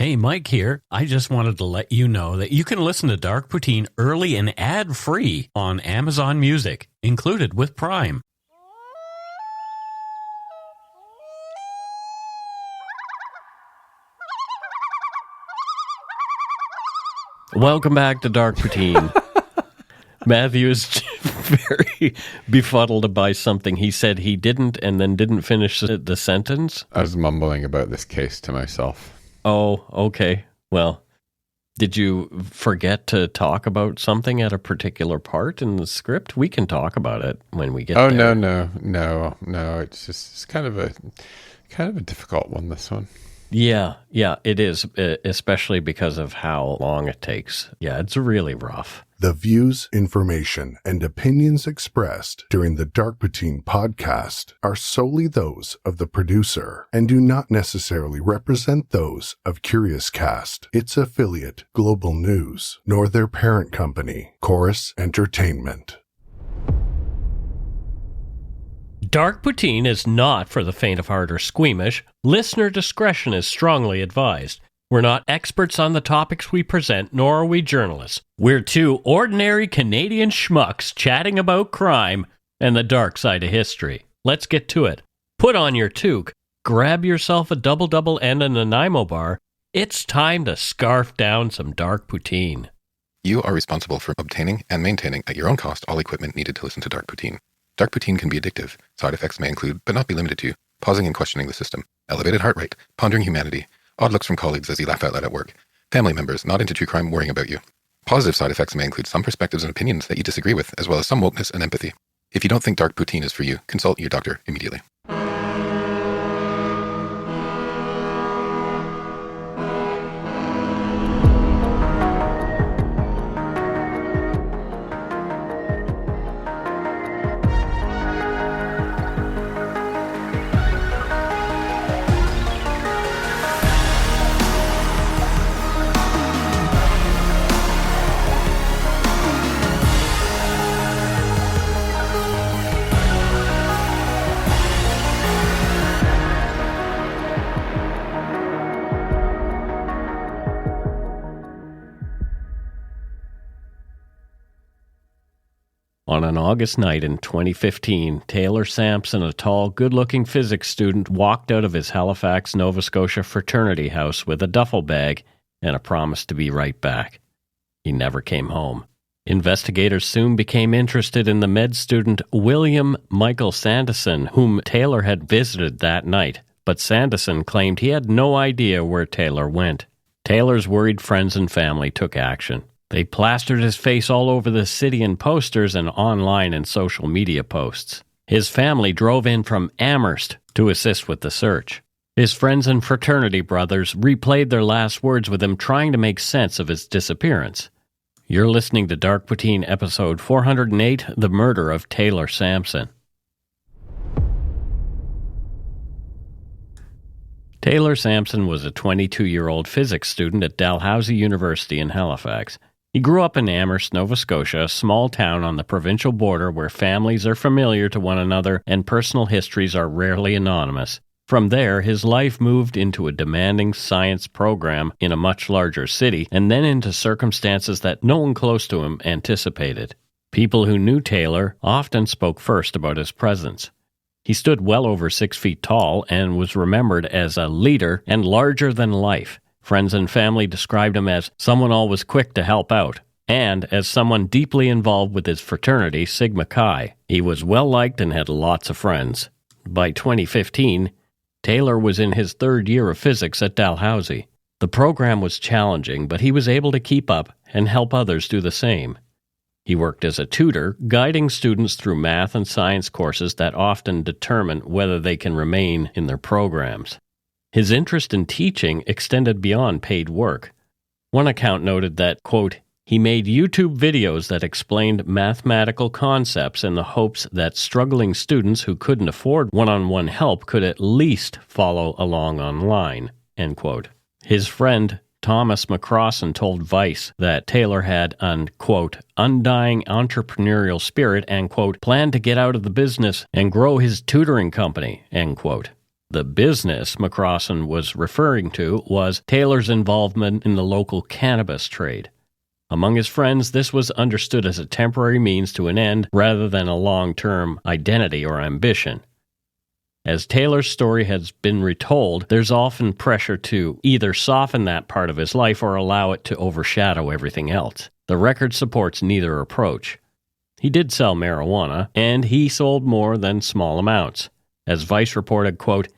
Hey, Mike here. I just wanted to let you know that you can listen to Dark Poutine early and ad-free on Amazon Music, included with Prime. Welcome back to Dark Poutine. Matthew is very befuddled by something he said he didn't and then didn't finish the sentence. I was mumbling about this case to myself. Oh, okay. Well, did you forget to talk about something at a particular part in the script? We can talk about it when we get there. No. It's kind of a difficult one, this one. Yeah, it is, especially because of how long it takes. Yeah, it's really rough. The views, information, and opinions expressed during the Dark Poutine podcast are solely those of the producer and do not necessarily represent those of Curious Cast, its affiliate, Global News, nor their parent company, Chorus Entertainment. Dark Poutine is not for the faint of heart or squeamish. Listener discretion is strongly advised. We're not experts on the topics we present, nor are we journalists. We're two ordinary Canadian schmucks chatting about crime and the dark side of history. Let's get to it. Put on your toque, grab yourself a double-double and a Nanaimo bar. It's time to scarf down some Dark Poutine. You are responsible for obtaining and maintaining at your own cost all equipment needed to listen to Dark Poutine. Dark Poutine can be addictive. Side effects may include, but not be limited to, pausing and questioning the system, elevated heart rate, pondering humanity, odd looks from colleagues as you laugh out loud at work, family members not into true crime worrying about you. Positive side effects may include some perspectives and opinions that you disagree with, as well as some wokeness and empathy. If you don't think Dark Poutine is for you, consult your doctor immediately. On an August night in 2015, Taylor Samson, a tall, good-looking physics student, walked out of his Halifax, Nova Scotia fraternity house with a duffel bag and a promise to be right back. He never came home. Investigators soon became interested in the med student William Michael Sandeson, whom Taylor had visited that night, but Sanderson claimed he had no idea where Taylor went. Taylor's worried friends and family took action. They plastered his face all over the city in posters and online and social media posts. His family drove in from Amherst to assist with the search. His friends and fraternity brothers replayed their last words with him, trying to make sense of his disappearance. You're listening to Dark Poutine episode 408, The Murder of Taylor Samson. Taylor Samson was a 22-year-old physics student at Dalhousie University in Halifax. He grew up in Amherst, Nova Scotia, a small town on the provincial border where families are familiar to one another and personal histories are rarely anonymous. From there, his life moved into a demanding science program in a much larger city, and then into circumstances that no one close to him anticipated. People who knew Taylor often spoke first about his presence. He stood well over 6 feet tall and was remembered as a leader and larger than life. Friends and family described him as someone always quick to help out, and as someone deeply involved with his fraternity, Sigma Chi. He was well-liked and had lots of friends. By 2015, Taylor was in his third year of physics at Dalhousie. The program was challenging, but he was able to keep up and help others do the same. He worked as a tutor, guiding students through math and science courses that often determine whether they can remain in their programs. His interest in teaching extended beyond paid work. One account noted that, quote, he made YouTube videos that explained mathematical concepts in the hopes that struggling students who couldn't afford one-on-one help could at least follow along online, end quote. His friend Thomas McCrossan told Vice that Taylor had an, quote, undying entrepreneurial spirit and, quote, planned to get out of the business and grow his tutoring company, end quote. The business McCrossan was referring to was Taylor's involvement in the local cannabis trade. Among his friends, this was understood as a temporary means to an end rather than a long-term identity or ambition. As Taylor's story has been retold, there's often pressure to either soften that part of his life or allow it to overshadow everything else. The record supports neither approach. He did sell marijuana, and he sold more than small amounts. As Vice reported, quote,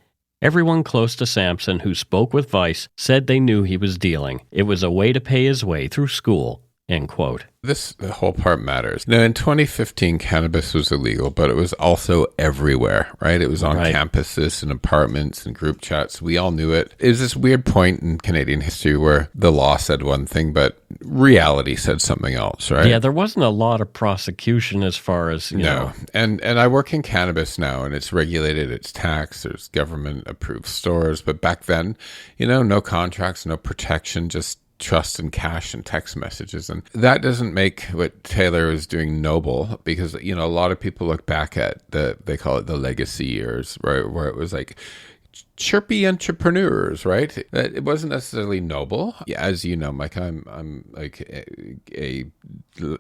"Everyone close to Samson who spoke with Vice said they knew he was dealing. It was a way to pay his way through school." End quote. The whole part matters. Now, in 2015, cannabis was illegal, but it was also everywhere, right? It was on campuses and apartments and group chats. We all knew it. It was this weird point in Canadian history where the law said one thing, but reality said something else, right? Yeah, there wasn't a lot of prosecution as far as, you know. And I work in cannabis now, and it's regulated, it's taxed, there's government-approved stores. But back then, no contracts, no protection, just trust and cash and text messages. And that doesn't make what Taylor was doing noble, because, a lot of people look back at they call it the legacy years, right? Where it was like chirpy entrepreneurs, right? It wasn't necessarily noble. Yeah, as you know, Mike, I'm like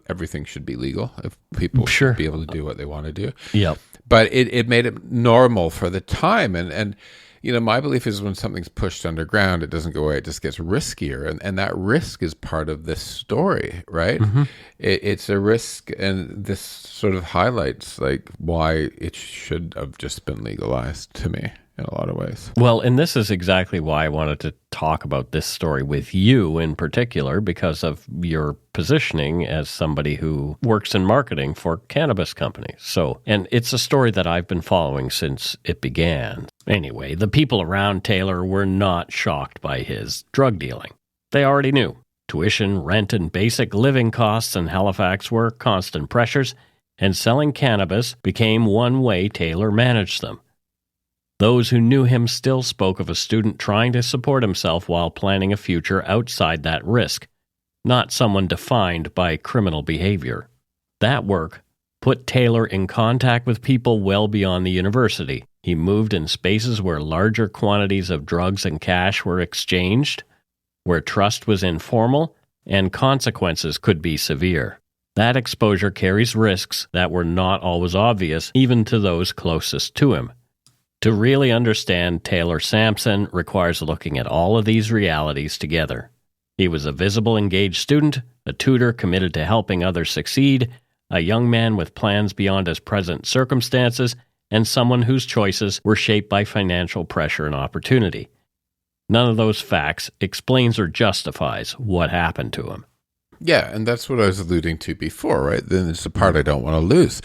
everything should be legal if people should be able to do what they want to do. Yeah. But it made it normal for the time. And my belief is when something's pushed underground, it doesn't go away. It just gets riskier. And that risk is part of this story, right? Mm-hmm. It's a risk. And this sort of highlights like why it should have just been legalized to me in a lot of ways. Well, and this is exactly why I wanted to talk about this story with you in particular, because of your positioning as somebody who works in marketing for cannabis companies. So, and it's a story that I've been following since it began. Anyway, the people around Taylor were not shocked by his drug dealing. They already knew. Tuition, rent, and basic living costs in Halifax were constant pressures, and selling cannabis became one way Taylor managed them. Those who knew him still spoke of a student trying to support himself while planning a future outside that risk, not someone defined by criminal behavior. That work put Taylor in contact with people well beyond the university. He moved in spaces where larger quantities of drugs and cash were exchanged, where trust was informal, and consequences could be severe. That exposure carries risks that were not always obvious, even to those closest to him. To really understand Taylor Samson requires looking at all of these realities together. He was a visible, engaged student, a tutor committed to helping others succeed, a young man with plans beyond his present circumstances, and someone whose choices were shaped by financial pressure and opportunity. None of those facts explains or justifies what happened to him. Yeah, and that's what I was alluding to before, right? Then it's the part I don't want to lose.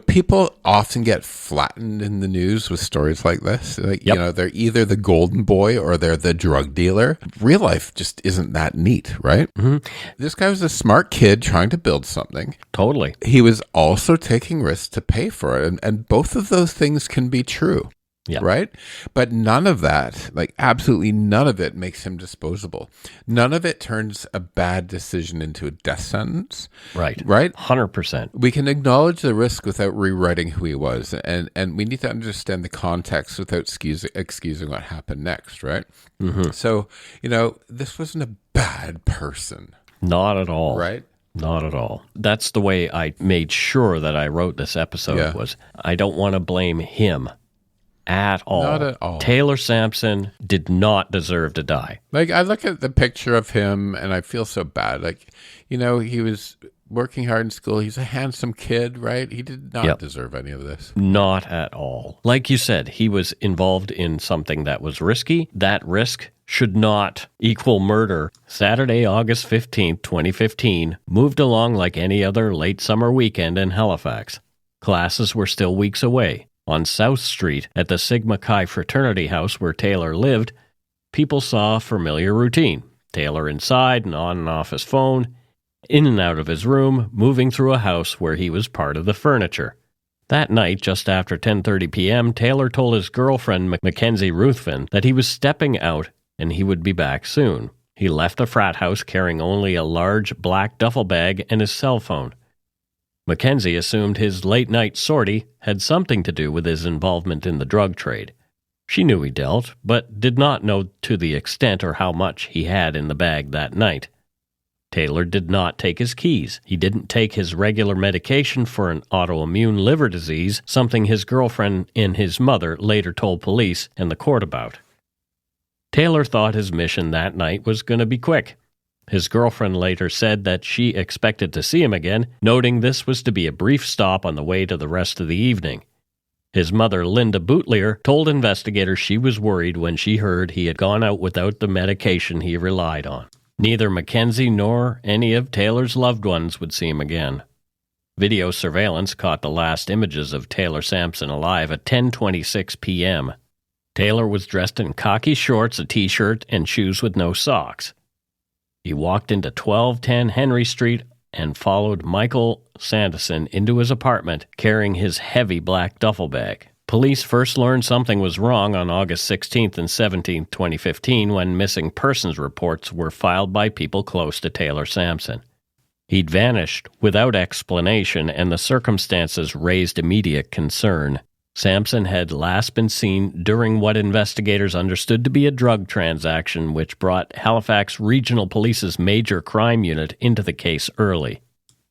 People often get flattened in the news with stories like this. Like, they're either the golden boy or they're the drug dealer. Real life just isn't that neat, right? Mm-hmm. This guy was a smart kid trying to build something. Totally. He was also taking risks to pay for it. And both of those things can be true. Yeah. Right? But none of that, like absolutely none of it makes him disposable. None of it turns a bad decision into a death sentence. Right. Right? 100%. We can acknowledge the risk without rewriting who he was. And we need to understand the context without excusing what happened next, right? Mm-hmm. So, this wasn't a bad person. Not at all. Right? Not at all. That's the way I made sure that I wrote this episode was I don't want to blame him. At all. Not at all. Taylor Samson did not deserve to die. Like, I look at the picture of him and I feel so bad. Like, he was working hard in school. He's a handsome kid, right? He did not deserve any of this. Not at all. Like you said, he was involved in something that was risky. That risk should not equal murder. Saturday, August 15th, 2015, moved along like any other late summer weekend in Halifax. Classes were still weeks away. On South Street, at the Sigma Chi fraternity house where Taylor lived, people saw a familiar routine. Taylor inside and on and off his phone, in and out of his room, moving through a house where he was part of the furniture. That night, just after 10:30 p.m., Taylor told his girlfriend, Mackenzie Ruthven, that he was stepping out and he would be back soon. He left the frat house carrying only a large black duffel bag and his cell phone. Mackenzie assumed his late-night sortie had something to do with his involvement in the drug trade. She knew he dealt, but did not know to the extent or how much he had in the bag that night. Taylor did not take his keys. He didn't take his regular medication for an autoimmune liver disease, something his girlfriend and his mother later told police and the court about. Taylor thought his mission that night was going to be quick. His girlfriend later said that she expected to see him again, noting this was to be a brief stop on the way to the rest of the evening. His mother, Linda Boutlier, told investigators she was worried when she heard he had gone out without the medication he relied on. Neither Mackenzie nor any of Taylor's loved ones would see him again. Video surveillance caught the last images of Taylor Samson alive at 10:26 p.m. Taylor was dressed in khaki shorts, a t-shirt, and shoes with no socks. He walked into 1210 Henry Street and followed Michael Sanderson into his apartment carrying his heavy black duffel bag. Police first learned something was wrong on August 16th and 17th, 2015, when missing persons reports were filed by people close to Taylor Samson. He'd vanished without explanation, and the circumstances raised immediate concern. Samson had last been seen during what investigators understood to be a drug transaction, which brought Halifax Regional Police's major crime unit into the case early.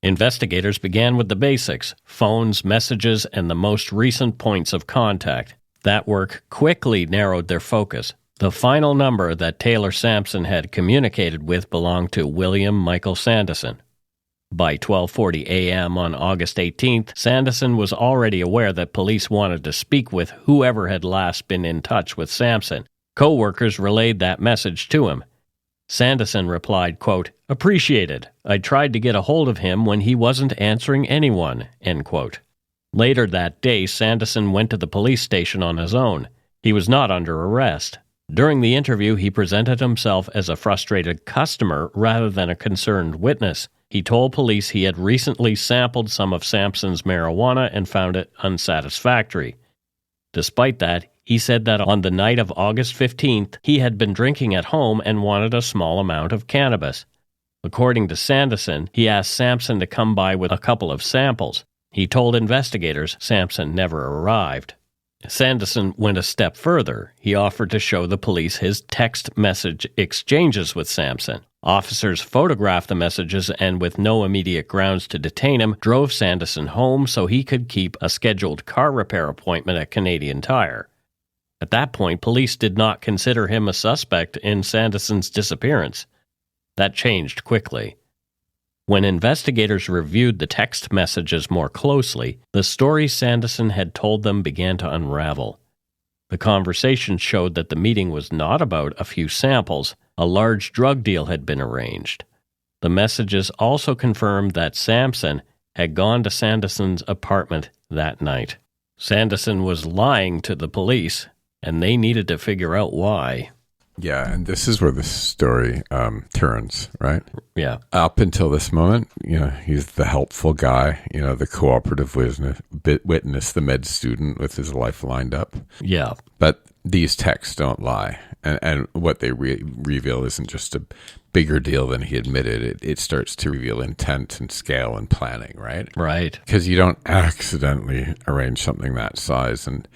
Investigators began with the basics: phones, messages, and the most recent points of contact. That work quickly narrowed their focus. The final number that Taylor Samson had communicated with belonged to William Michael Sanderson. By 12:40 a.m. on August 18th, Sanderson was already aware that police wanted to speak with whoever had last been in touch with Samson. Co-workers relayed that message to him. Sanderson replied, quote, "Appreciated. I tried to get a hold of him when he wasn't answering anyone," end quote. Later that day, Sanderson went to the police station on his own. He was not under arrest. During the interview, he presented himself as a frustrated customer rather than a concerned witness. He told police he had recently sampled some of Samson's marijuana and found it unsatisfactory. Despite that, he said that on the night of August 15th, he had been drinking at home and wanted a small amount of cannabis. According to Sanderson, he asked Samson to come by with a couple of samples. He told investigators Samson never arrived. Sanderson went a step further. He offered to show the police his text message exchanges with Samson. Officers photographed the messages and, with no immediate grounds to detain him, drove Sanderson home so he could keep a scheduled car repair appointment at Canadian Tire. At that point, police did not consider him a suspect in Sanderson's disappearance. That changed quickly. When investigators reviewed the text messages more closely, the story Sanderson had told them began to unravel. The conversation showed that the meeting was not about a few samples. A large drug deal had been arranged. The messages also confirmed that Samson had gone to Sanderson's apartment that night. Sanderson was lying to the police, and they needed to figure out why. Yeah, and this is where the story turns, right? Yeah. Up until this moment, he's the helpful guy, the cooperative witness, the med student with his life lined up. Yeah. But these texts don't lie. And what they reveal isn't just a bigger deal than he admitted. It starts to reveal intent and scale and planning, right? Right. Because you don't accidentally arrange something that size. And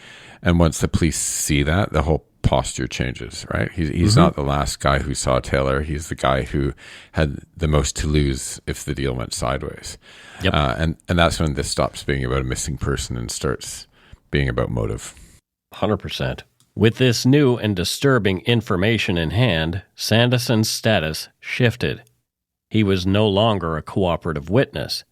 once the police see that, the whole posture changes, right? He's not the last guy who saw Taylor. He's the guy who had the most to lose if the deal went sideways. Yep. And that's when this stops being about a missing person and starts being about motive. 100%. With this new and disturbing information in hand, Sanderson's status shifted. He was no longer a cooperative witness.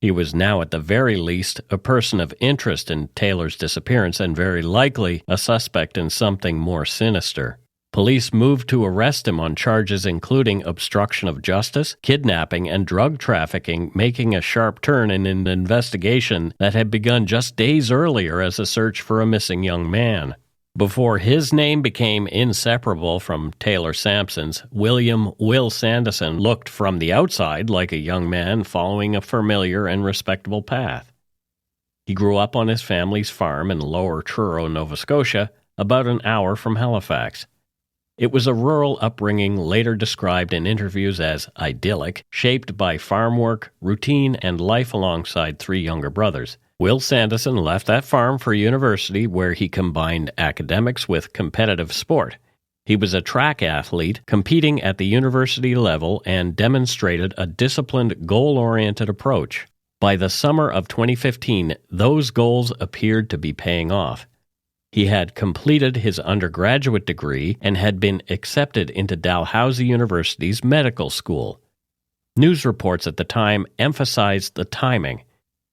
He was now, at the very least, a person of interest in Taylor's disappearance and very likely a suspect in something more sinister. Police moved to arrest him on charges including obstruction of justice, kidnapping, and drug trafficking, making a sharp turn in an investigation that had begun just days earlier as a search for a missing young man. Before his name became inseparable from Taylor Samson's, William "Will" Sanderson looked from the outside like a young man following a familiar and respectable path. He grew up on his family's farm in Lower Truro, Nova Scotia, about an hour from Halifax. It was a rural upbringing later described in interviews as idyllic, shaped by farm work, routine, and life alongside three younger brothers. Will Sanderson left that farm for university where he combined academics with competitive sport. He was a track athlete competing at the university level and demonstrated a disciplined, goal-oriented approach. By the summer of 2015, those goals appeared to be paying off. He had completed his undergraduate degree and had been accepted into Dalhousie University's medical school. News reports at the time emphasized the timing.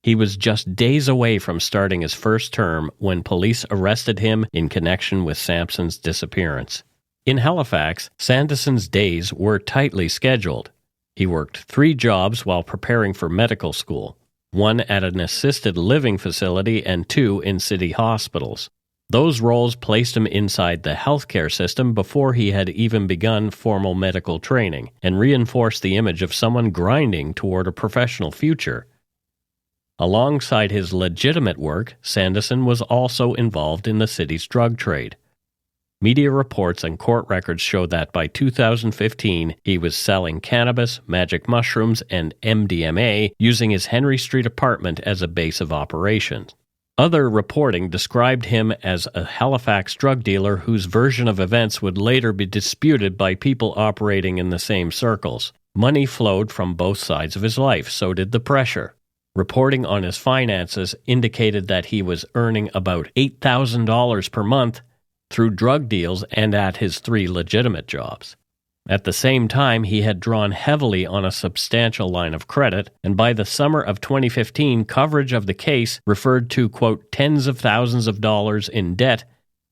He was just days away from starting his first term when police arrested him in connection with Samson's disappearance. In Halifax, Sanderson's days were tightly scheduled. He worked 3 jobs while preparing for medical school, 1 at an assisted living facility and 2 in city hospitals. Those roles placed him inside the healthcare system before he had even begun formal medical training and reinforced the image of someone grinding toward a professional future. Alongside his legitimate work, Sanderson was also involved in the city's drug trade. Media reports and court records show that by 2015, he was selling cannabis, magic mushrooms, and MDMA using his Henry Street apartment as a base of operations. Other reporting described him as a Halifax drug dealer whose version of events would later be disputed by people operating in the same circles. Money flowed from both sides of his life, so did the pressure. Reporting on his finances indicated that he was earning about $8,000 per month through drug deals and at his 3 legitimate jobs. At the same time, he had drawn heavily on a substantial line of credit, and by the summer of 2015, coverage of the case referred to, quote, tens of thousands of dollars in debt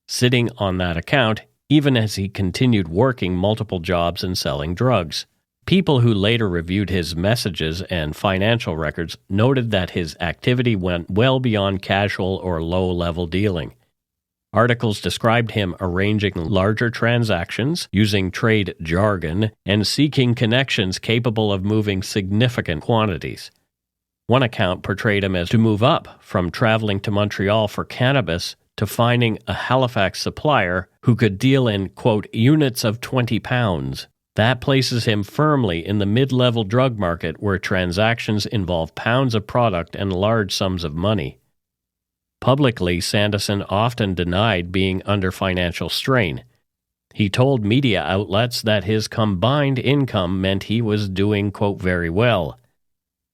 sitting on that account, even as he continued working multiple jobs and selling drugs. People who later reviewed his messages and financial records noted that his activity went well beyond casual or low-level dealing. Articles described him arranging larger transactions, using trade jargon, and seeking connections capable of moving significant quantities. One account portrayed him as to move up from traveling to Montreal for cannabis to finding a Halifax supplier who could deal in, quote, units of 20 pounds. That places him firmly in the mid-level drug market where transactions involve pounds of product and large sums of money. Publicly, Sanderson often denied being under financial strain. He told media outlets that his combined income meant he was doing, quote, very well.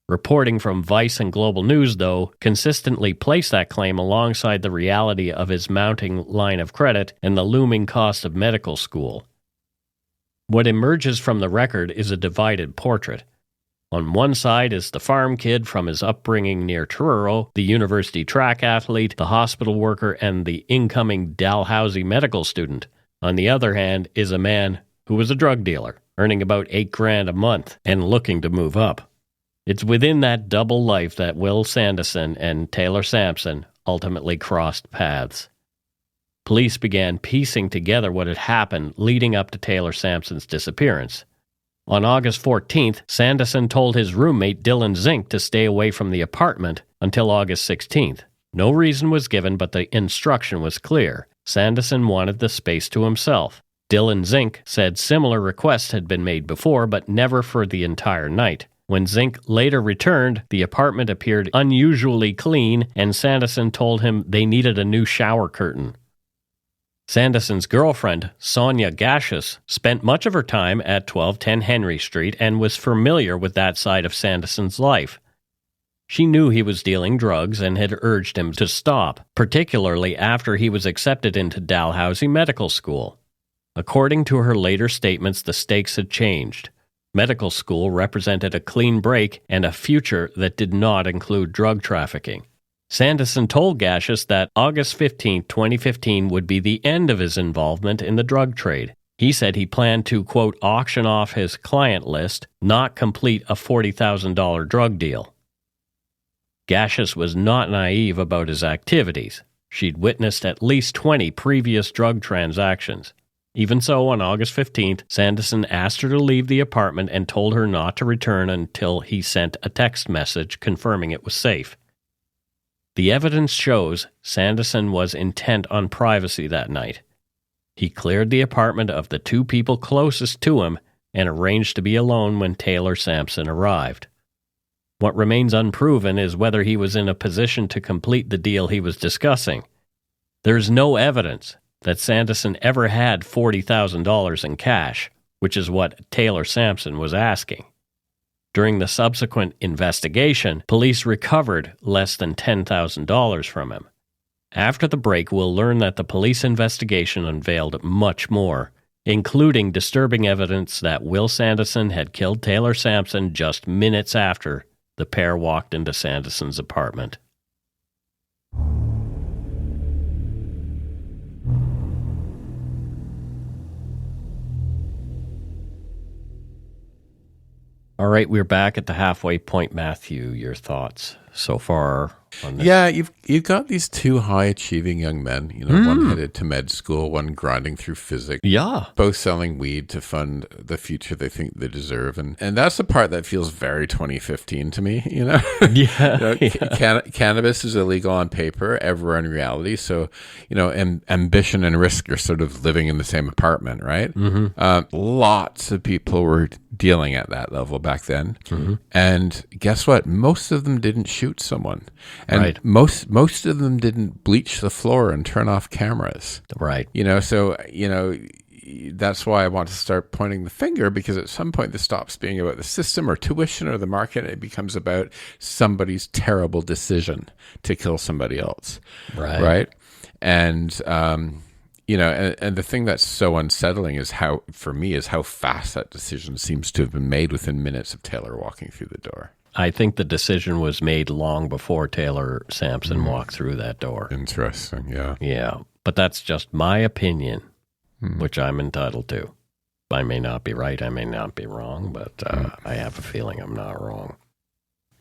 Reporting from Vice and Global News, though, consistently placed that claim alongside the reality of his mounting line of credit and the looming cost of medical school. What emerges from the record is a divided portrait. On one side is the farm kid from his upbringing near Truro, the university track athlete, the hospital worker, and the incoming Dalhousie medical student. On the other hand is a man who was a drug dealer, earning about $8,000 a month and looking to move up. It's within that double life that Will Sanderson and Taylor Samson ultimately crossed paths. Police began piecing together what had happened leading up to Taylor Samson's disappearance. On August 14th, Sanderson told his roommate Dylan Zink to stay away from the apartment until August 16th. No reason was given, but the instruction was clear. Sanderson wanted the space to himself. Dylan Zink said similar requests had been made before, but never for the entire night. When Zink later returned, the apartment appeared unusually clean, and Sanderson told him they needed a new shower curtain. Sanderson's girlfriend, Sonia Gashus, spent much of her time at 1210 Henry Street and was familiar with that side of Sanderson's life. She knew he was dealing drugs and had urged him to stop, particularly after he was accepted into Dalhousie Medical School. According to her later statements, the stakes had changed. Medical school represented a clean break and a future that did not include drug trafficking. Sanderson told Gashus that August 15, 2015 would be the end of his involvement in the drug trade. He said he planned to, quote, auction off his client list, not complete a $40,000 drug deal. Gashus was not naive about his activities. She'd witnessed at least 20 previous drug transactions. Even so, on August 15th, Sanderson asked her to leave the apartment and told her not to return until he sent a text message confirming it was safe. The evidence shows Sanderson was intent on privacy that night. He cleared the apartment of the 2 people closest to him and arranged to be alone when Taylor Samson arrived. What remains unproven is whether he was in a position to complete the deal he was discussing. There's no evidence that Sanderson ever had $40,000 in cash, which is what Taylor Samson was asking. During the subsequent investigation, police recovered less than $10,000 from him. After the break, we'll learn that the police investigation unveiled much more, including disturbing evidence that Will Sanderson had killed Taylor Samson just minutes after the pair walked into Sanderson's apartment. All right, we're back at the halfway point. Matthew, your thoughts so far on this? Yeah, you've got these two high-achieving young men, one headed to med school, one grinding through physics. Yeah. Both selling weed to fund the future they think they deserve. And that's the part that feels very 2015 to me, Yeah. Cannabis is illegal on paper, everywhere in reality. So, ambition and risk are sort of living in the same apartment, right? Mm-hmm. Lots of people were dealing at that level back then. Mm-hmm. And guess what? Most of them didn't shoot someone. And right. most of them didn't bleach the floor and turn off cameras. Right. That's why I want to start pointing the finger, because at some point this stops being about the system or tuition or the market. And it becomes about somebody's terrible decision to kill somebody else. Right. And, and the thing that's so unsettling is how fast that decision seems to have been made within minutes of Taylor walking through the door. I think the decision was made long before Taylor Samson walked through that door. Interesting, yeah. Yeah, but that's just my opinion, which I'm entitled to. I may not be right, I may not be wrong, but I have a feeling I'm not wrong.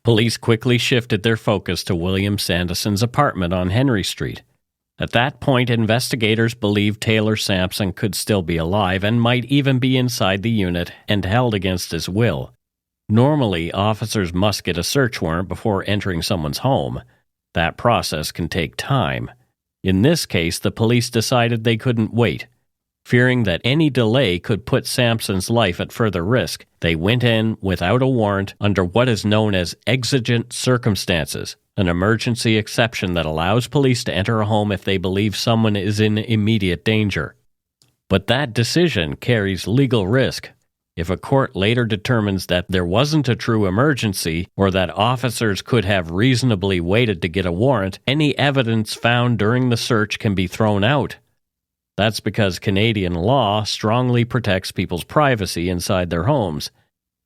Police quickly shifted their focus to William Sanderson's apartment on Henry Street. At that point, investigators believed Taylor Samson could still be alive and might even be inside the unit and held against his will. Normally, officers must get a search warrant before entering someone's home. That process can take time. In this case, the police decided they couldn't wait. Fearing that any delay could put Samson's life at further risk, they went in without a warrant under what is known as exigent circumstances, an emergency exception that allows police to enter a home if they believe someone is in immediate danger. But that decision carries legal risk. If a court later determines that there wasn't a true emergency or that officers could have reasonably waited to get a warrant, any evidence found during the search can be thrown out. That's because Canadian law strongly protects people's privacy inside their homes.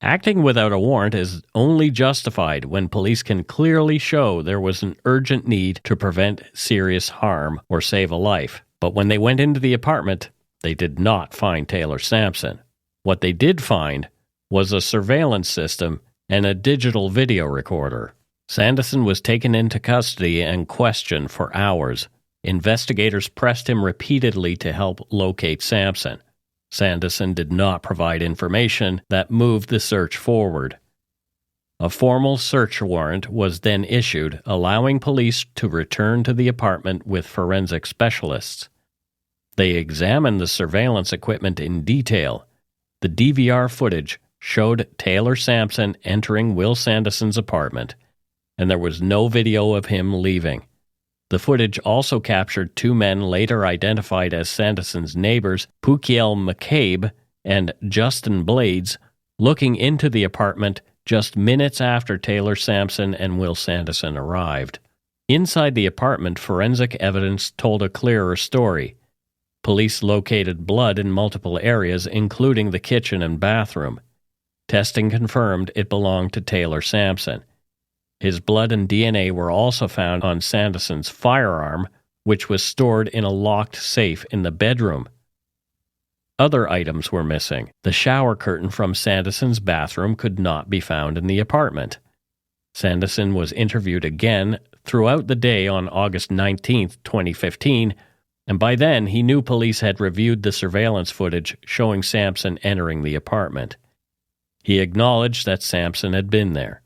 Acting without a warrant is only justified when police can clearly show there was an urgent need to prevent serious harm or save a life. But when they went into the apartment, they did not find Taylor Samson. What they did find was a surveillance system and a digital video recorder. Sanderson was taken into custody and questioned for hours. Investigators pressed him repeatedly to help locate Samson. Sanderson did not provide information that moved the search forward. A formal search warrant was then issued, allowing police to return to the apartment with forensic specialists. They examined the surveillance equipment in detail. The DVR footage showed Taylor Samson entering Will Sanderson's apartment, and there was no video of him leaving. The footage also captured two men later identified as Sanderson's neighbors, Pukiel McCabe and Justin Blades, looking into the apartment just minutes after Taylor Samson and Will Sanderson arrived. Inside the apartment, forensic evidence told a clearer story. Police located blood in multiple areas, including the kitchen and bathroom. Testing confirmed it belonged to Taylor Samson. His blood and DNA were also found on Sanderson's firearm, which was stored in a locked safe in the bedroom. Other items were missing. The shower curtain from Sanderson's bathroom could not be found in the apartment. Sanderson was interviewed again throughout the day on August 19, 2015, and by then he knew police had reviewed the surveillance footage showing Samson entering the apartment. He acknowledged that Samson had been there.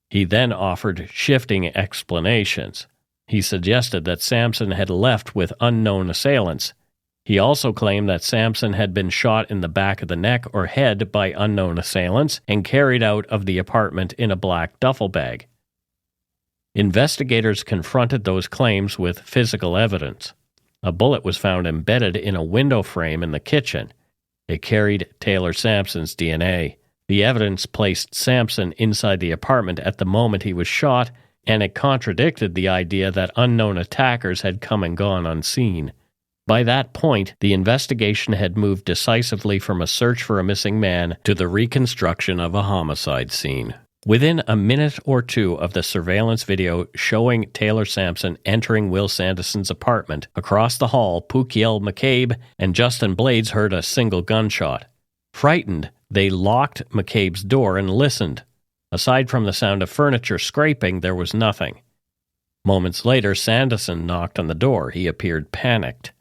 He then offered shifting explanations. He suggested that Samson had left with unknown assailants. He also claimed that Samson had been shot in the back of the neck or head by unknown assailants and carried out of the apartment in a black duffel bag. Investigators confronted those claims with physical evidence. A bullet was found embedded in a window frame in the kitchen. It carried Taylor Samson's DNA. The evidence placed Samson inside the apartment at the moment he was shot, and it contradicted the idea that unknown attackers had come and gone unseen. By that point, the investigation had moved decisively from a search for a missing man to the reconstruction of a homicide scene. Within a minute or two of the surveillance video showing Taylor Samson entering Will Sanderson's apartment, across the hall, Pukiel McCabe and Justin Blades heard a single gunshot. Frightened, they locked McCabe's door and listened. Aside from the sound of furniture scraping, there was nothing. Moments later, Sanderson knocked on the door. He appeared panicked.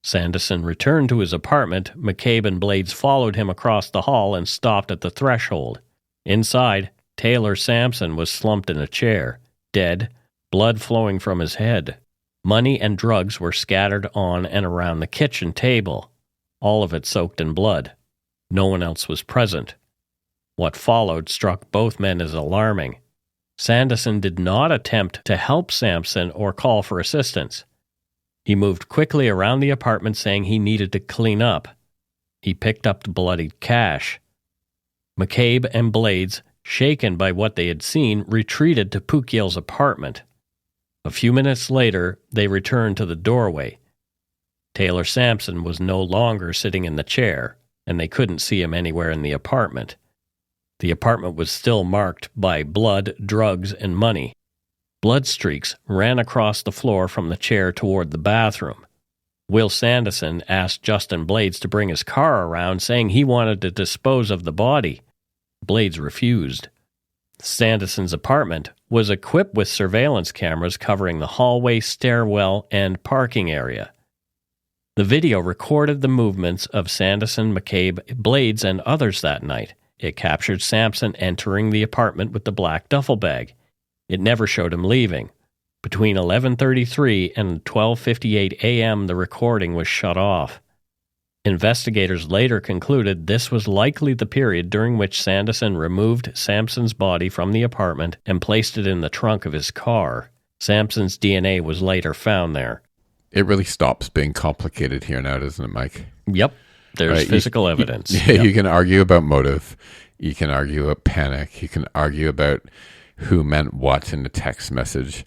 Sanderson returned to his apartment. McCabe and Blades followed him across the hall and stopped at the threshold. Inside, Taylor Samson was slumped in a chair, dead, blood flowing from his head. Money and drugs were scattered on and around the kitchen table, all of it soaked in blood. No one else was present. What followed struck both men as alarming. Sanderson did not attempt to help Samson or call for assistance. He moved quickly around the apartment saying he needed to clean up. He picked up the bloodied cash. McCabe and Blades, shaken by what they had seen, retreated to Pukiel's apartment. A few minutes later, they returned to the doorway. Taylor Samson was no longer sitting in the chair, and they couldn't see him anywhere in the apartment. The apartment was still marked by blood, drugs, and money. Blood streaks ran across the floor from the chair toward the bathroom. Will Sanderson asked Justin Blades to bring his car around, saying he wanted to dispose of the body. Blades refused. Sanderson's apartment was equipped with surveillance cameras covering the hallway, stairwell, and parking area. The video recorded the movements of Sanderson, McCabe, Blades, and others that night. It captured Samson entering the apartment with the black duffel bag. It never showed him leaving. Between 11:33 and 12:58 a.m., the recording was shut off. Investigators later concluded this was likely the period during which Sanderson removed Samson's body from the apartment and placed it in the trunk of his car. Samson's DNA was later found there. It really stops being complicated here now, doesn't it, Mike? Yep. There's physical evidence. You can argue about motive. You can argue about panic. You can argue about who meant what in the text message.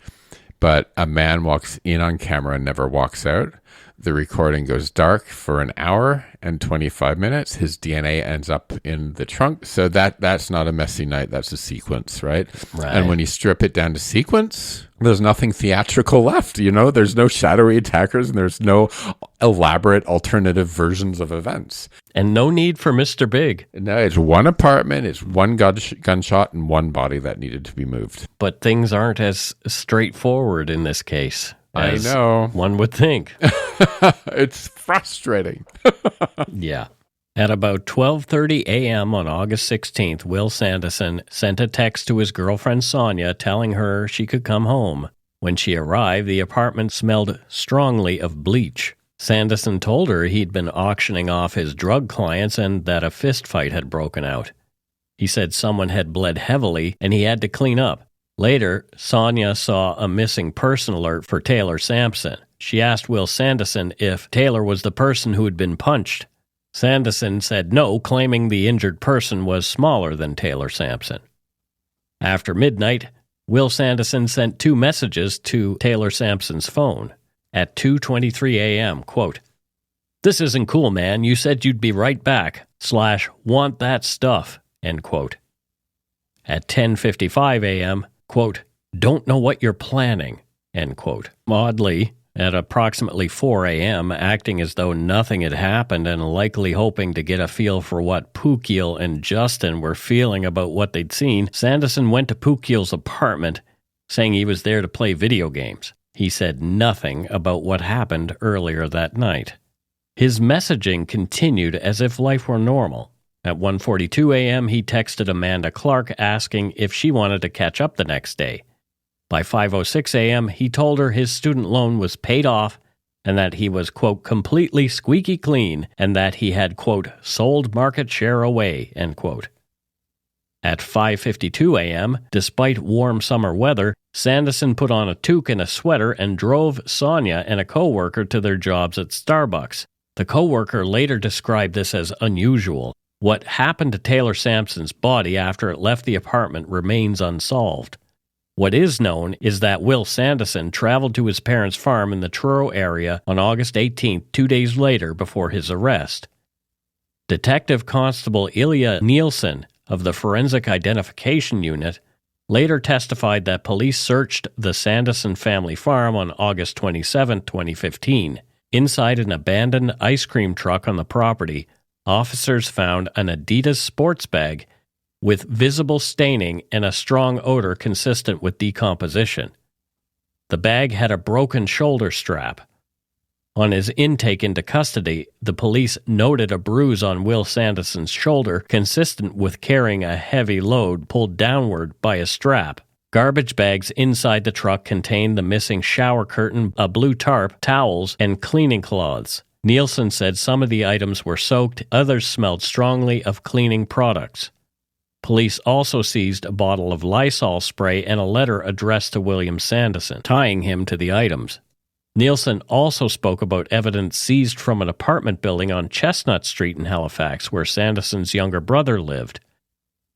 But a man walks in on camera and never walks out. The recording goes dark for an hour and 25 minutes. His DNA ends up in the trunk. So that's not a messy night. That's a sequence, right? And when you strip it down to sequence, there's nothing theatrical left. You know, there's no shadowy attackers and there's no elaborate alternative versions of events. And no need for Mr. Big. No, it's one apartment, it's one gunshot, and one body that needed to be moved. But things aren't as straightforward in this case. I know. One would think. It's frustrating. Yeah. At about 12:30 a.m. on August 16th, Will Sanderson sent a text to his girlfriend Sonia telling her she could come home. When she arrived, the apartment smelled strongly of bleach. Sanderson told her he'd been auctioning off his drug clients and that a fist fight had broken out. He said someone had bled heavily and he had to clean up. Later, Sonia saw a missing person alert for Taylor Samson. She asked Will Sanderson if Taylor was the person who had been punched. Sanderson said no, claiming the injured person was smaller than Taylor Samson. After midnight, Will Sanderson sent 2 messages to Taylor Samson's phone. At 2:23 a.m., quote, "This isn't cool, man. You said you'd be right back. / want that stuff," end quote. At 10:55 a.m., quote, "Don't know what you're planning," end quote. Oddly, at approximately 4 a.m., acting as though nothing had happened and likely hoping to get a feel for what Pukiel and Justin were feeling about what they'd seen, Sanderson went to Pukiel's apartment, saying he was there to play video games. He said nothing about what happened earlier that night. His messaging continued as if life were normal. At 1:42 a.m., he texted Amanda Clark asking if she wanted to catch up the next day. By 5:06 a.m., he told her his student loan was paid off and that he was, quote, completely squeaky clean, and that he had, quote, sold market share away, end quote. At 5:52 a.m., despite warm summer weather, Sanderson put on a toque and a sweater and drove Sonia and a co-worker to their jobs at Starbucks. The co-worker later described this as unusual. What happened to Taylor Samson's body after it left the apartment remains unsolved. What is known is that Will Sanderson traveled to his parents' farm in the Truro area on August 18th, 2 days later before his arrest. Detective Constable Ilya Nielsen of the Forensic Identification Unit later testified that police searched the Sanderson family farm on August 27, 2015. Inside an abandoned ice cream truck on the property, officers found an Adidas sports bag with visible staining and a strong odor consistent with decomposition. The bag had a broken shoulder strap. On his intake into custody, the police noted a bruise on Will Sanderson's shoulder consistent with carrying a heavy load pulled downward by a strap. Garbage bags inside the truck contained the missing shower curtain, a blue tarp, towels, and cleaning cloths. Nielsen said some of the items were soaked, others smelled strongly of cleaning products. Police also seized a bottle of Lysol spray and a letter addressed to William Sanderson, tying him to the items. Nielsen also spoke about evidence seized from an apartment building on Chestnut Street in Halifax, where Sanderson's younger brother lived.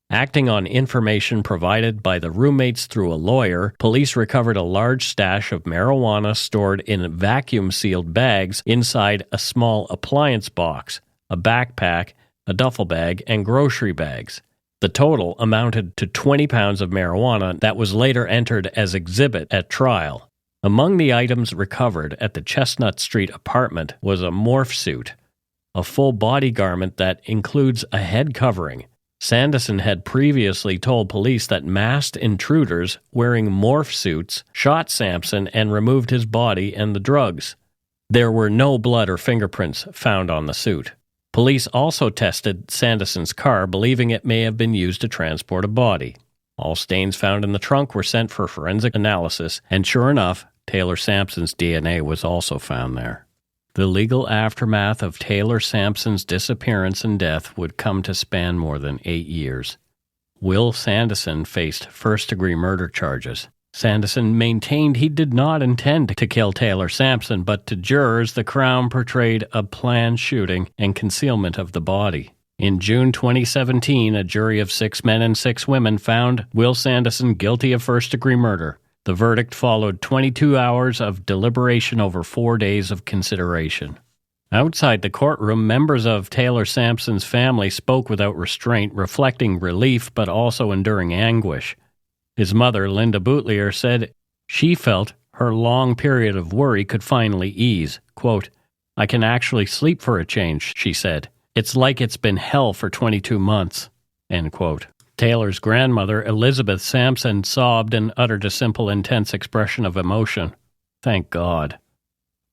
Acting on information provided by the roommates through a lawyer, police recovered a large stash of marijuana stored in vacuum-sealed bags inside a small appliance box, a backpack, a duffel bag, and grocery bags. The total amounted to 20 pounds of marijuana that was later entered as exhibit at trial. Among the items recovered at the Chestnut Street apartment was a morph suit, a full body garment that includes a head covering. Sanderson had previously told police that masked intruders wearing morph suits shot Samson and removed his body and the drugs. There were no blood or fingerprints found on the suit. Police also tested Sanderson's car, believing it may have been used to transport a body. All stains found in the trunk were sent for forensic analysis, and sure enough, Taylor Samson's DNA was also found there. The legal aftermath of Taylor Samson's disappearance and death would come to span more than 8 years. Will Sanderson faced first-degree murder charges. Sanderson maintained he did not intend to kill Taylor Samson, but to jurors the Crown portrayed a planned shooting and concealment of the body. In June 2017, a jury of 6 men and 6 women found Will Sanderson guilty of first-degree murder. The verdict followed 22 hours of deliberation over 4 days of consideration. Outside the courtroom, members of Taylor Samson's family spoke without restraint, reflecting relief but also enduring anguish. His mother, Linda Boutlier, said she felt her long period of worry could finally ease. Quote, "I can actually sleep for a change," she said. "It's like it's been hell for 22 months." End quote. Taylor's grandmother, Elizabeth Samson, sobbed and uttered a simple, intense expression of emotion. Thank God.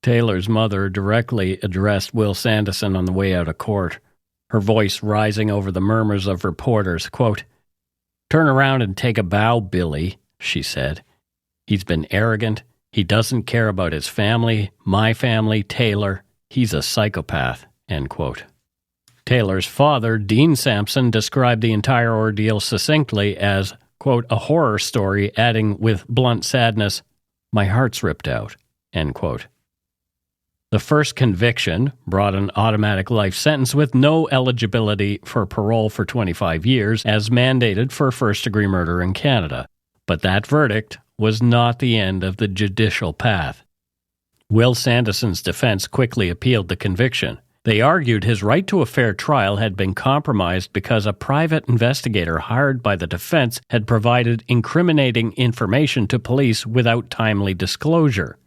Taylor's mother directly addressed Will Sanderson on the way out of court, her voice rising over the murmurs of reporters. Quote, "Turn around and take a bow, Billy," she said. "He's been arrogant. He doesn't care about his family, my family, Taylor. He's a psychopath." End quote. Taylor's father, Dean Samson, described the entire ordeal succinctly as, quote, "a horror story," adding with blunt sadness, "My heart's ripped out," end quote. The first conviction brought an automatic life sentence with no eligibility for parole for 25 years, as mandated for first-degree murder in Canada. But that verdict was not the end of the judicial path. Will Sanderson's defense quickly appealed the conviction. They argued his right to a fair trial had been compromised because a private investigator hired by the defense had provided incriminating information to police without timely disclosure.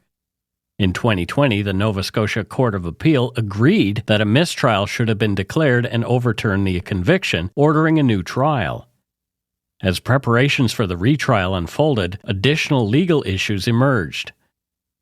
In 2020, the Nova Scotia Court of Appeal agreed that a mistrial should have been declared and overturned the conviction, ordering a new trial. As preparations for the retrial unfolded, additional legal issues emerged.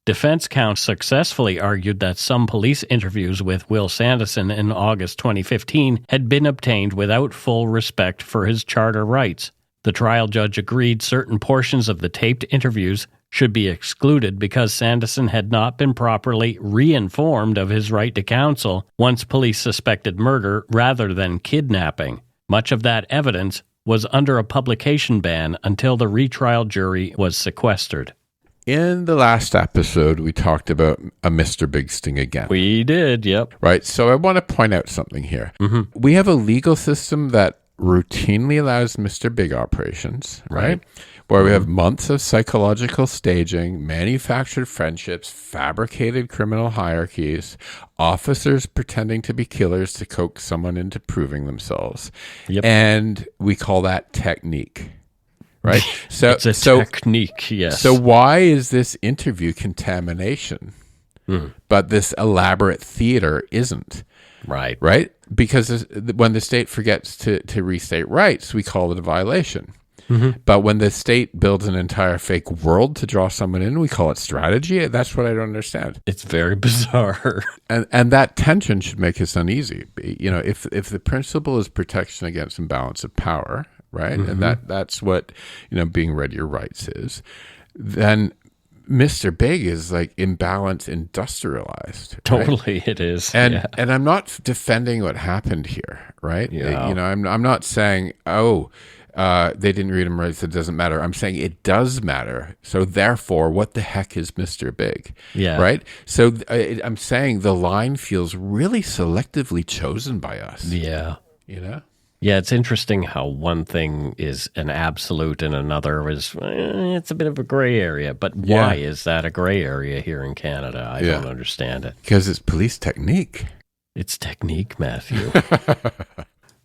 Defense counsel successfully argued that some police interviews with Will Sanderson in August 2015 had been obtained without full respect for his charter rights. The trial judge agreed certain portions of the taped interviews should be excluded because Sanderson had not been properly re-informed of his right to counsel once police suspected murder rather than kidnapping. Much of that evidence was under a publication ban until the retrial jury was sequestered. In the last episode, we talked about a Mr. Big sting again. We did, yep. Right, so I want to point out something here. Mm-hmm. We have a legal system that routinely allows Mr. Big operations, right? Where we have months of psychological staging, manufactured friendships, fabricated criminal hierarchies, officers pretending to be killers to coax someone into proving themselves. Yep. And we call that technique, right? So it's a technique, yes. So why is this interview contamination, but this elaborate theater isn't? Right? Because when the state forgets to restate rights, we call it a violation. Mm-hmm. But when the state builds an entire fake world to draw someone in, we call it strategy. That's what I don't understand. It's very bizarre. And that tension should make us uneasy. You know, if the principle is protection against imbalance of power, right? Mm-hmm. And that's what, being read your rights is, then Mr. Big is like imbalance industrialized. Right? Totally, it is. And I'm not defending what happened here, right? Yeah. I'm not saying, they didn't read him right, so it doesn't matter. I'm saying it does matter. So therefore, what the heck is Mr. Big? Yeah. Right? So I'm saying the line feels really selectively chosen by us. Yeah. Yeah, it's interesting how one thing is an absolute and another is, it's a bit of a gray area. But why is that a gray area here in Canada? I don't understand it. Because it's police technique. It's technique, Matthew.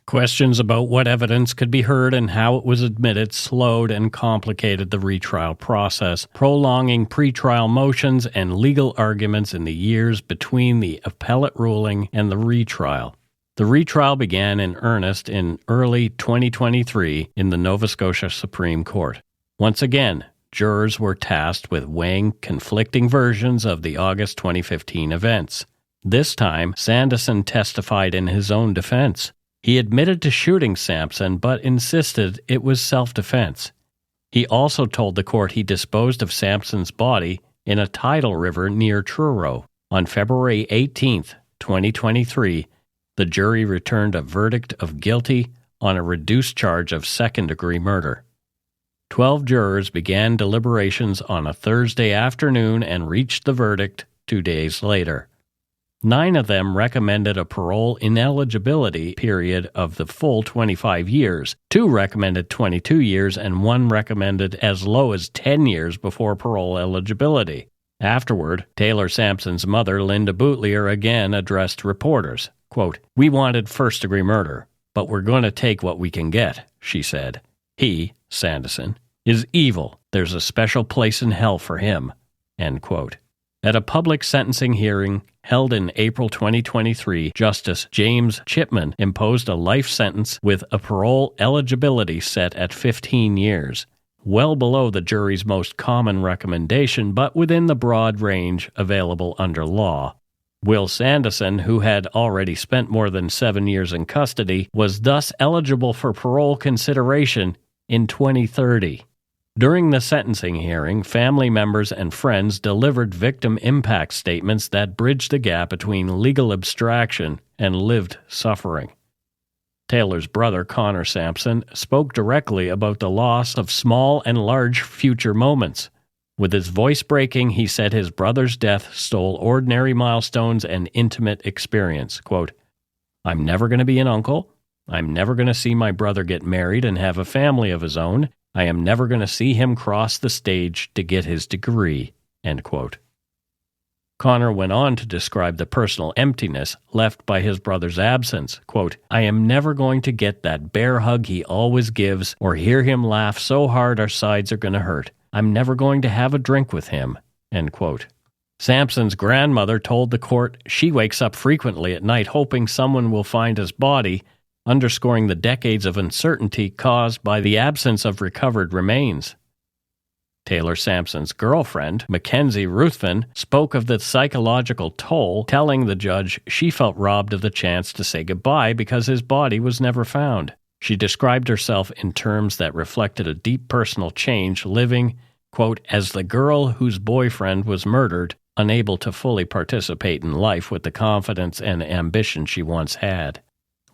Questions about what evidence could be heard and how it was admitted slowed and complicated the retrial process, prolonging pretrial motions and legal arguments in the years between the appellate ruling and the retrial. The retrial began in earnest in early 2023 in the Nova Scotia Supreme Court. Once again, jurors were tasked with weighing conflicting versions of the August 2015 events. This time, Sanderson testified in his own defense. He admitted to shooting Samson, but insisted it was self-defense. He also told the court he disposed of Samson's body in a tidal river near Truro. On February 18, 2023, the jury returned a verdict of guilty on a reduced charge of second-degree murder. 12 jurors began deliberations on a Thursday afternoon and reached the verdict 2 days later. 9 of them recommended a parole ineligibility period of the full 25 years, 2 recommended 22 years, and 1 recommended as low as 10 years before parole eligibility. Afterward, Taylor Samson's mother, Linda Boutlier, again addressed reporters. Quote, "We wanted first-degree murder, but we're going to take what we can get," she said. "He, Sandeson, is evil. There's a special place in hell for him." End quote. At a public sentencing hearing held in April 2023, Justice James Chipman imposed a life sentence with a parole eligibility set at 15 years, well below the jury's most common recommendation, but within the broad range available under law. Will Sanderson, who had already spent more than 7 years in custody, was thus eligible for parole consideration in 2030. During the sentencing hearing, family members and friends delivered victim impact statements that bridged the gap between legal abstraction and lived suffering. Taylor's brother, Connor Samson, spoke directly about the loss of small and large future moments. With his voice breaking, he said his brother's death stole ordinary milestones and intimate experience. Quote, "I'm never going to be an uncle. I'm never going to see my brother get married and have a family of his own. I am never going to see him cross the stage to get his degree." End quote. Connor went on to describe the personal emptiness left by his brother's absence. Quote, "I am never going to get that bear hug he always gives or hear him laugh so hard our sides are going to hurt. I'm never going to have a drink with him." End quote. Samson's grandmother told the court she wakes up frequently at night hoping someone will find his body, underscoring the decades of uncertainty caused by the absence of recovered remains. Taylor Samson's girlfriend, Mackenzie Ruthven, spoke of the psychological toll, telling the judge she felt robbed of the chance to say goodbye because his body was never found. She described herself in terms that reflected a deep personal change, living, quote, as the girl whose boyfriend was murdered, unable to fully participate in life with the confidence and ambition she once had.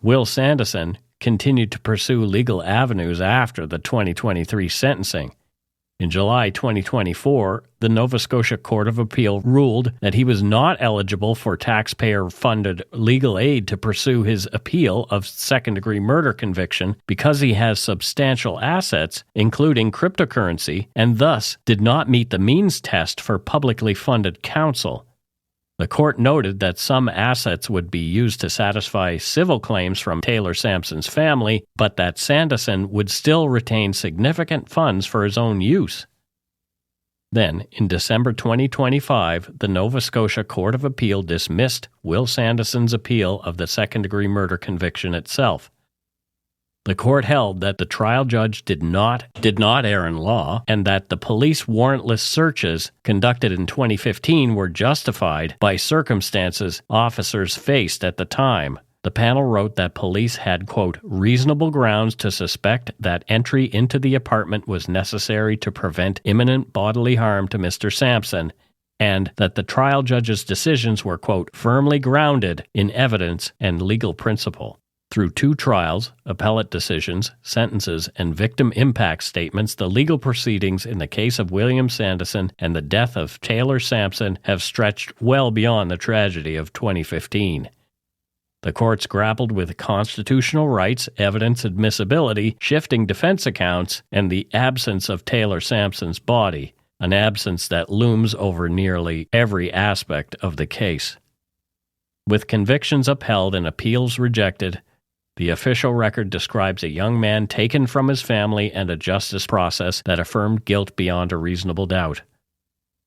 Will Sanderson continued to pursue legal avenues after the 2023 sentencing. In July 2024, the Nova Scotia Court of Appeal ruled that he was not eligible for taxpayer-funded legal aid to pursue his appeal of second-degree murder conviction because he has substantial assets, including cryptocurrency, and thus did not meet the means test for publicly funded counsel. The court noted that some assets would be used to satisfy civil claims from Taylor Samson's family, but that Sandeson would still retain significant funds for his own use. Then, in December 2025, the Nova Scotia Court of Appeal dismissed Will Sanderson's appeal of the second-degree murder conviction itself. The court held that the trial judge did not err in law and that the police warrantless searches conducted in 2015 were justified by circumstances officers faced at the time. The panel wrote that police had, quote, reasonable grounds to suspect that entry into the apartment was necessary to prevent imminent bodily harm to Mr. Samson, and that the trial judge's decisions were, quote, firmly grounded in evidence and legal principle. Through 2 trials, appellate decisions, sentences, and victim impact statements, the legal proceedings in the case of William Sanderson and the death of Taylor Samson have stretched well beyond the tragedy of 2015. The courts grappled with constitutional rights, evidence admissibility, shifting defense accounts, and the absence of Taylor Samson's body, an absence that looms over nearly every aspect of the case. With convictions upheld and appeals rejected, the official record describes a young man taken from his family and a justice process that affirmed guilt beyond a reasonable doubt.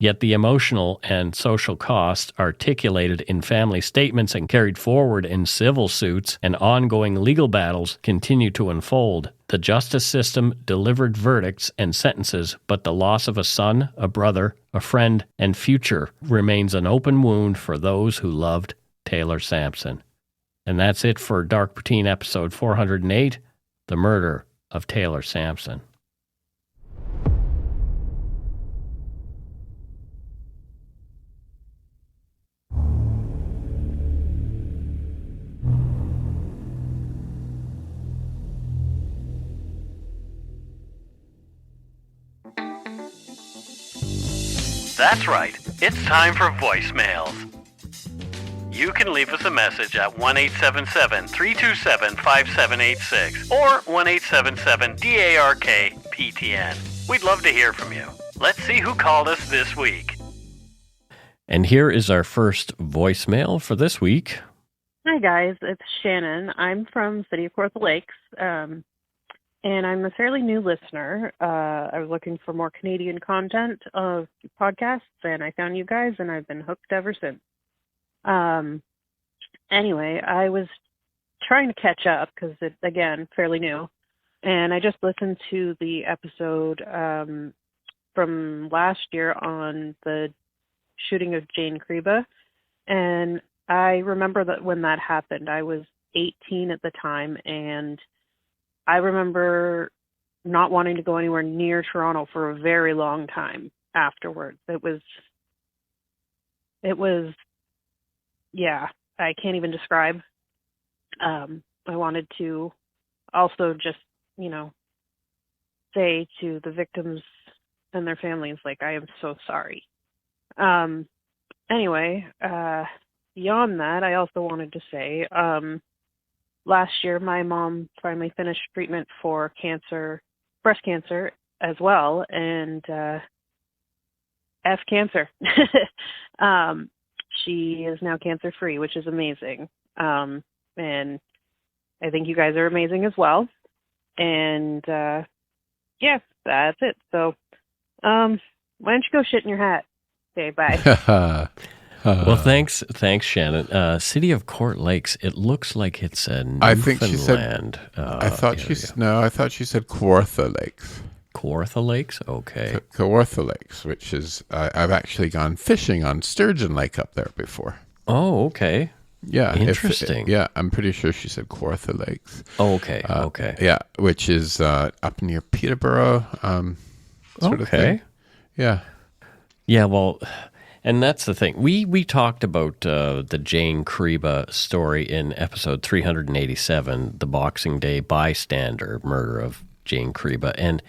Yet the emotional and social costs articulated in family statements and carried forward in civil suits and ongoing legal battles continue to unfold. The justice system delivered verdicts and sentences, but the loss of a son, a brother, a friend, and future remains an open wound for those who loved Taylor Samson. And that's it for Dark Poutine episode 408, The Murder of Taylor Samson. That's right. It's time for voicemails. You can leave us a message at 1-877-327-5786 or 1-877-DARK-PTN. We'd love to hear from you. Let's see who called us this week. And here is our first voicemail for this week. Hi, guys. It's Shannon. I'm from City of Kawartha Lakes, and I'm a fairly new listener. I was looking for more Canadian content of podcasts, and I found you guys, and I've been hooked ever since. Anyway, I was trying to catch up because it's, again, fairly new. And I just listened to the episode from last year on the shooting of Jane Kriba. And I remember that when that happened, I was 18 at the time. And I remember not wanting to go anywhere near Toronto for a very long time afterwards. It was yeah, I can't even describe. I wanted to also just, say to the victims and their families, like, I am so sorry. Anyway, beyond that, I also wanted to say, last year my mom finally finished treatment for breast cancer as well, and F cancer. She is now cancer-free, which is amazing. And I think you guys are amazing as well. And, yeah, that's it. So, why don't you go shit in your hat? Okay, bye. Well, thanks, Shannon. City of Court Lakes. It looks like it's a Newfoundland. I think she said. I thought she said Kawartha Lakes. Kawartha Lakes? Okay. Kawartha Lakes, which is, I've actually gone fishing on Sturgeon Lake up there before. Oh, okay. Yeah. Interesting. I'm pretty sure she said Kawartha Lakes. Oh, okay. Okay. Yeah, which is up near Peterborough, sort of thing. Yeah. Yeah, well, and that's the thing. We talked about the Jane Kriba story in episode 387, the Boxing Day bystander murder of Jane Kriba. And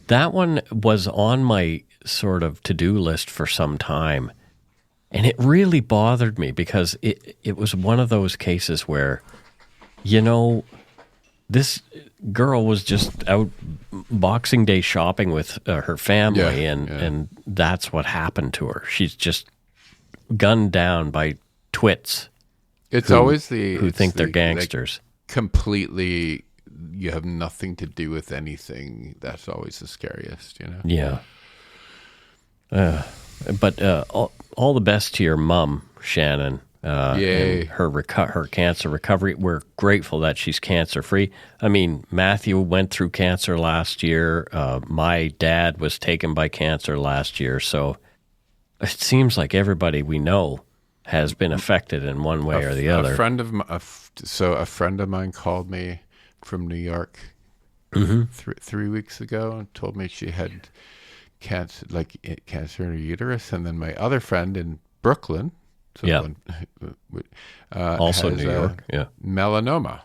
that one was on my sort of to-do list for some time. And it really bothered me because it was one of those cases where, this girl was just out Boxing Day shopping with her family, and that's what happened to her. She's just gunned down by twits. It's who, always who think they're gangsters. Completely, you have nothing to do with anything. That's always the scariest, Yeah. But all the best to your mom, Shannon. Yay. And her cancer recovery. We're grateful that she's cancer-free. I mean, Matthew went through cancer last year. My dad was taken by cancer last year. So it seems like everybody we know has been affected in one way or the other. A friend of mine called me from New York 3 weeks ago and told me she had cancer in her uterus. And then my other friend in Brooklyn, also New York, melanoma.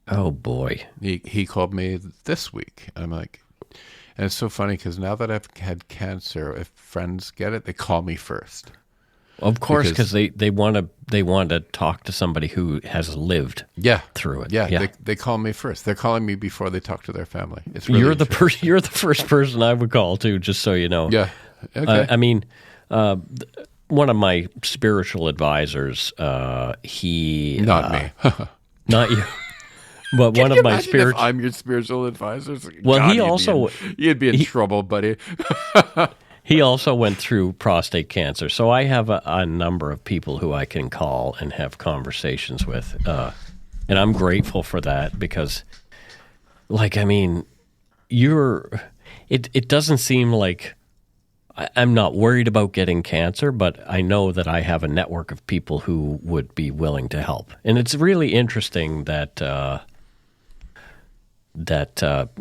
Oh boy, he called me this week. I'm like, and it's so funny because now that I've had cancer, if friends get it, they call me first. Of course, because they want to talk to somebody who has lived through it. Yeah. They call me first. They're calling me before they talk to their family. It's really you're the first person I would call too, just so you know. Yeah. Okay. I mean. One of my spiritual advisors, not me, not you, but one of my spiritual. I'm your spiritual advisor. Well, God, you'd be in trouble, buddy. He also went through prostate cancer, so I have a number of people who I can call and have conversations with, and I'm grateful for that because, it doesn't seem like. I'm not worried about getting cancer, but I know that I have a network of people who would be willing to help. And it's really interesting that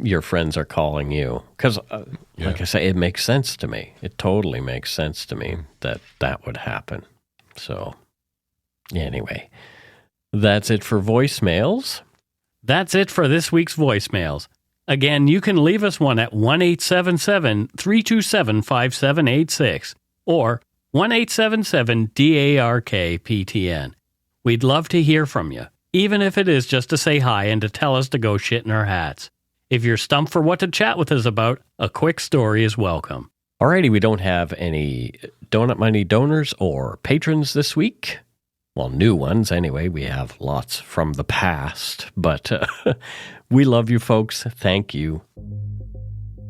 your friends are calling you because, like I say, it makes sense to me. It totally makes sense to me that would happen. So anyway, that's it for voicemails. That's it for this week's voicemails. Again, you can leave us one at 1-877-327-5786 or 1-877-DARK-PTN. We'd love to hear from you, even if it is just to say hi and to tell us to go shit in our hats. If you're stumped for what to chat with us about, a quick story is welcome. Alrighty, we don't have any Donut Money donors or patrons this week. Well, new ones anyway. We have lots from the past, but we love you folks. Thank you.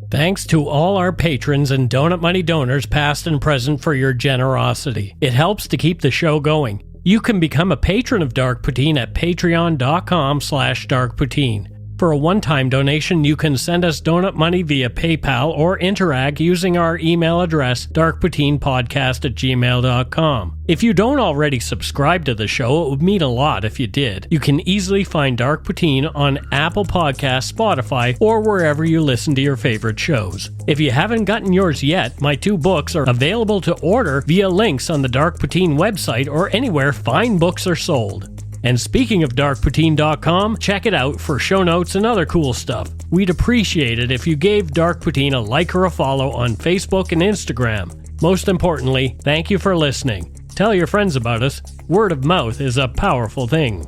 Thanks to all our patrons and Donut Money donors past and present for your generosity. It helps to keep the show going. You can become a patron of Dark Poutine at patreon.com/darkpoutine. For a one-time donation, you can send us donut money via PayPal or interact using our email address, darkpoutinepodcast@gmail.com. If you don't already subscribe to the show, it would mean a lot if you did. You can easily find Dark Poutine on Apple Podcasts, Spotify, or wherever you listen to your favorite shows. If you haven't gotten yours yet, my 2 books are available to order via links on the Dark Poutine website or anywhere fine books are sold. And speaking of darkpoutine.com, check it out for show notes and other cool stuff. We'd appreciate it if you gave Dark Poutine a like or a follow on Facebook and Instagram. Most importantly, thank you for listening. Tell your friends about us. Word of mouth is a powerful thing.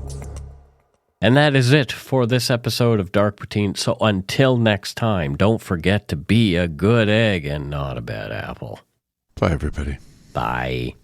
And that is it for this episode of Dark Poutine. So until next time, don't forget to be a good egg and not a bad apple. Bye, everybody. Bye.